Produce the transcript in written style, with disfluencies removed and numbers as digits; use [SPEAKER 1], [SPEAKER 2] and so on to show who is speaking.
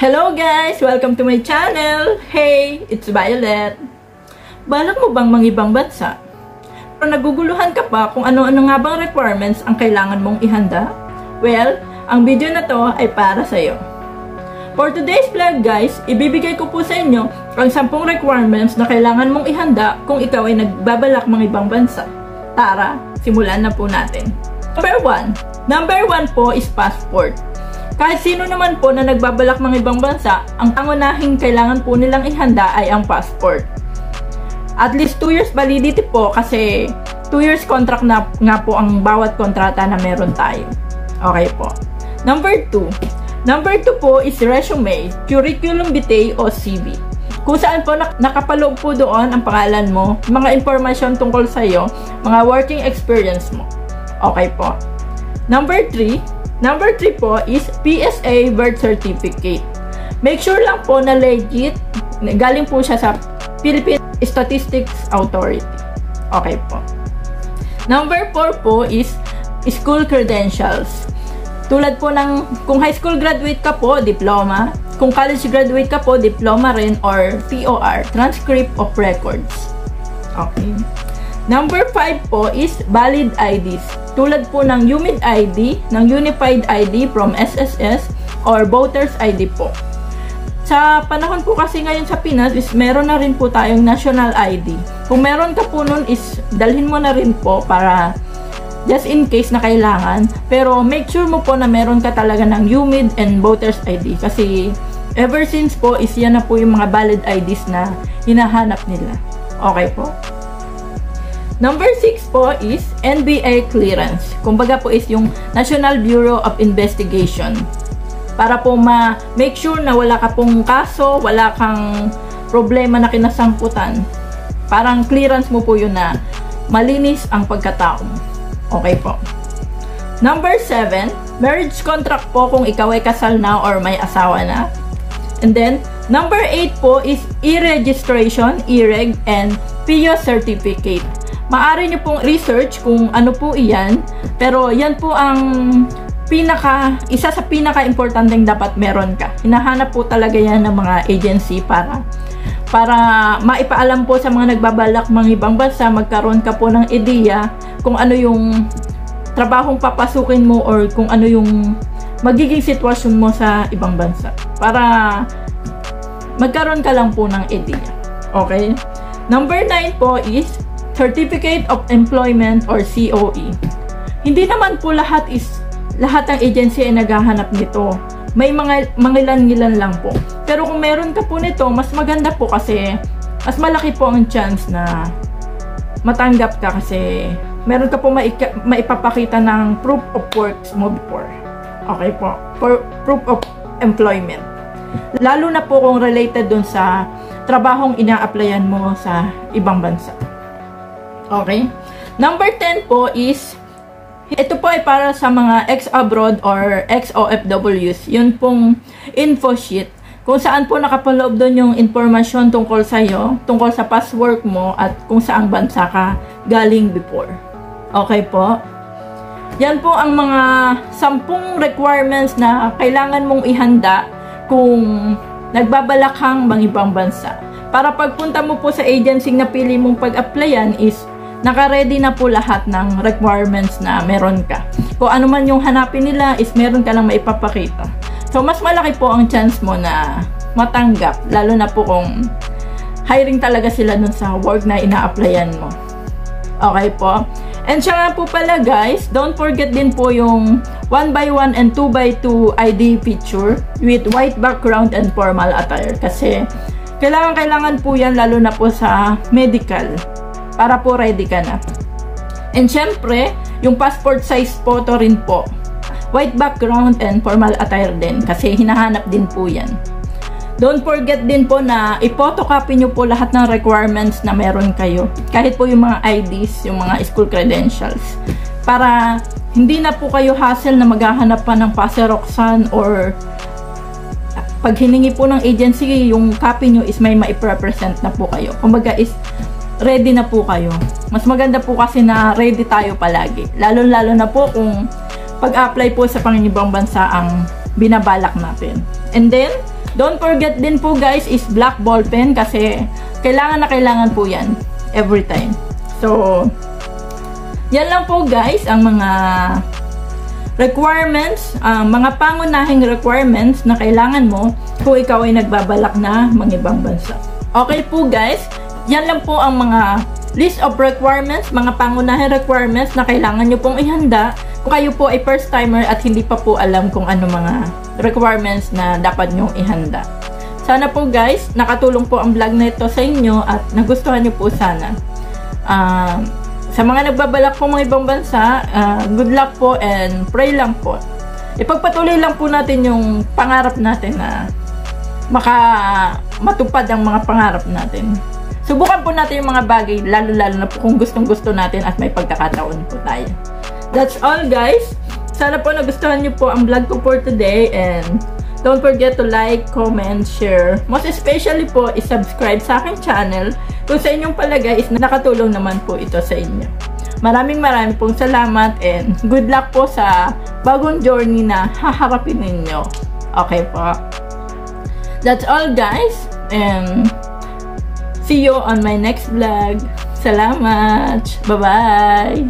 [SPEAKER 1] Hello guys! Welcome to my channel! Hey! It's Violet! Balak mo bang mangibang bansa? Pero naguguluhan ka pa kung ano-ano nga bang requirements ang kailangan mong ihanda? Well, ang video na to ay para sa'yo. For today's vlog guys, ibibigay ko po sa inyo ang 10 requirements na kailangan mong ihanda kung ikaw ay nagbabalak mangibang bansa. Tara, simulan na po natin. Number 1 po is passport. Kahit sino naman po na nagbabalak mga ibang bansa, ang pangunahing kailangan po nilang ihanda ay ang passport. At least 2 years validity po kasi 2 years contract na nga po ang bawat kontrata na meron tayo. Okay po. Number 2 po is resume, curriculum vitae o CV. Kung saan po nakapaloob po doon ang pangalan mo, mga information tungkol sa iyo, mga working experience mo. Okay po. Number 3 po is PSA birth certificate. Make sure lang po na legit, galing po siya sa Philippine Statistics Authority. Okay po. Number 4 po is school credentials. Tulad po ng, kung high school graduate ka po, diploma. Kung college graduate ka po, diploma rin or TOR, transcript of records. Okay. Number 5 po is valid IDs. Tulad po ng UMID ID, ng Unified ID from SSS, or Voters ID po. Sa panahon po kasi ngayon sa Pinas, is meron na rin po tayong National ID. Kung meron ka po nun, is dalhin mo na rin po para just in case na kailangan. Pero make sure mo po na meron ka talaga ng UMID and Voters ID. Kasi ever since po, is yan na po yung mga valid IDs na hinahanap nila. Okay po? Number 6 po is NBA clearance. Kumbaga po is yung National Bureau of Investigation. Para po ma-make sure na wala ka pong kaso, wala kang problema na kinasangkutan. Parang clearance mo po yun na malinis ang pagkatao mo. Okay po. Number 7, marriage contract po kung ikaw ay kasal na or may asawa na. And then, number 8 po is e-registration, e-reg, and PIO certificate. Maaari nyo pong research kung ano po iyan, pero yan po ang isa sa pinaka-importanteng dapat meron ka. Hinahanap po talaga yan ng mga agency para maipaalam po sa mga nagbabalak mga ibang bansa, magkaroon ka po ng ideya kung ano yung trabahong papasukin mo or kung ano yung magiging sitwasyon mo sa ibang bansa. Para magkaroon ka lang po ng ideya. Okay? Number 9 po is Certificate of Employment or COE. Hindi naman po lahat ng agency ay naghahanap nito. May mga mangilan-ngilan lang po. Pero kung meron ka po nito, mas maganda po kasi mas malaki po ang chance na matanggap ka kasi meron ka po maipapakita ng proof of works mo before. Okay po. For proof of employment. Lalo na po kung related dun sa trabahong ina-applyan mo sa ibang bansa. Okay? Number 10 po is, ito po ay para sa mga ex-abroad or ex-OFWs. Yun pong info sheet. Kung saan po nakapaloob doon yung informasyon tungkol sa'yo, tungkol sa past work mo, at kung saang bansa ka galing before. Okay po? Yan po ang mga 10 requirements na kailangan mong ihanda kung nagbabalak kang mangibang bansa. Para pagpunta mo po sa agency na pili mong pag-applyan is naka-ready na po lahat ng requirements na meron ka. Kung ano man yung hanapin nila is meron ka lang maipapakita. So, mas malaki po ang chance mo na matanggap. Lalo na po kung hiring talaga sila dun sa work na ina-applyan mo. Okay po? And siya nga po pala guys, don't forget din po yung 1x1 and 2x2 ID picture with white background and formal attire. Kasi kailangan po yan lalo na po sa medical. Para po ready ka na. And syempre, yung passport size photo rin po. White background and formal attire din. Kasi hinahanap din po yan. Don't forget din po na i-photocopy nyo po lahat ng requirements na meron kayo. Kahit po yung mga IDs, yung mga school credentials. Para hindi na po kayo hassle na maghahanap pa ng paseroksan or pag hiningi po ng agency, yung copy nyo is may maiprepresent na po kayo. Kumbaga is ready na po kayo. Mas maganda po kasi na ready tayo palagi. Lalo-lalo na po kung pag-apply po sa pangibang bansa ang binabalak natin. And then, Don't forget din po guys is black ball pen kasi kailangan na kailangan po yan every time. So, yan lang po guys ang mga requirements, mga pangunahing requirements na kailangan mo kung ikaw ay nagbabalak na mangibang bansa. Okay po guys, yan lang po ang mga list of requirements, mga pangunahing requirements na kailangan nyo pong ihanda kung kayo po ay first timer at hindi pa po alam kung ano mga requirements na dapat nyong ihanda. Sana po guys, nakatulong po ang vlog na ito sa inyo at nagustuhan nyo po sana. Sa mga nagbabalak po mga ibang bansa, good luck po and pray lang po. Ipagpatuloy lang po natin yung pangarap natin na matupad ang mga pangarap natin. Subukan po natin yung mga bagay, lalo-lalo na po kung gustong-gusto natin at may pagkakataon po tayo. That's all guys. Sana po nagustuhan nyo po ang vlog ko for today and don't forget to like, comment, share. Most especially po, is-subscribe sa aking channel kung sa inyong palagay is nakatulong naman po ito sa inyo. Maraming pong salamat and good luck po sa bagong journey na haharapin ninyo. Okay po. That's all guys and see you on my next vlog. Salamat! Bye-bye!